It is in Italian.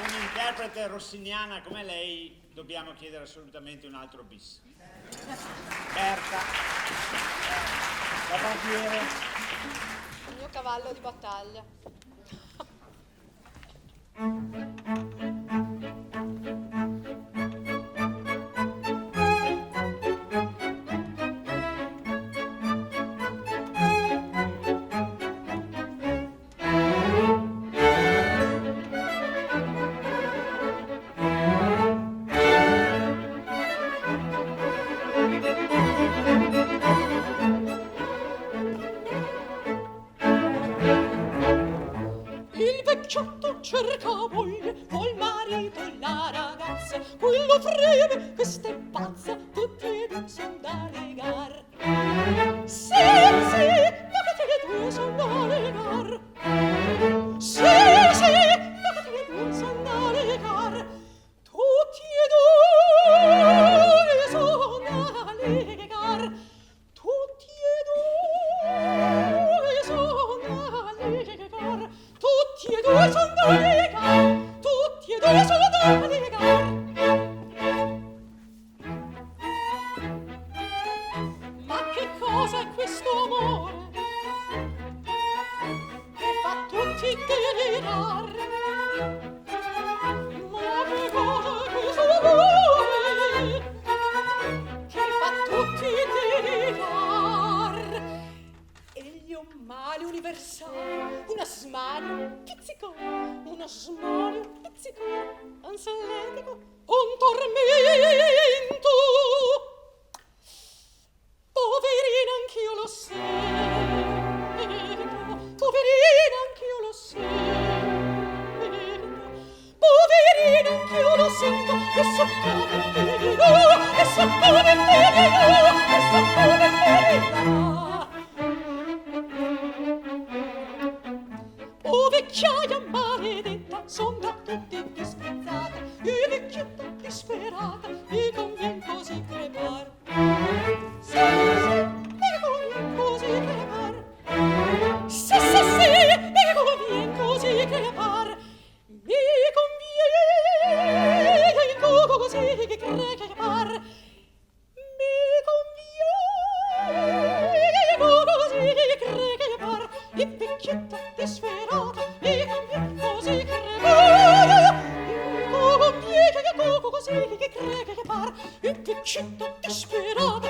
un'interprete rossiniana come lei dobbiamo chiedere assolutamente un altro bis. Berta, la bandiera. Il mio cavallo di battaglia. Cerca moglie, vuol marito la ragazza, quello freme, questa è pazza, tutti e due son da legar. Sì, tutti e due son da legar. Sì, tutti e due son da legar. Tutti e due son da legar. Tutti e due son da legar. Tutti e due son da legar, tutti e due sono da legar. Ma che cosa è questo amore che fa tutti delirar? Ma che cosa è questo amore che fa tutti delirar? Egli è un male universale, una smania pizzico, uno smalio pizzico, ansioletico, un tormento. Poverina, anch'io lo sento, poverina, anch'io lo sento, poverina, anch'io lo sento, e soccome ferirò, e soccome ferirò, e soccome ferirò. O vecchiaia maledetta, son da tutti disprezzata, e vecchietta disperata, mi convien così crepar. Sì, mi convien così crepar. Sì, mi convien così crepar. Mi convien così crepar. Mi convien così crepar. E vecchietta disperata, mi convien così crepar. Mi convien così crepar. E vecchietta disperata,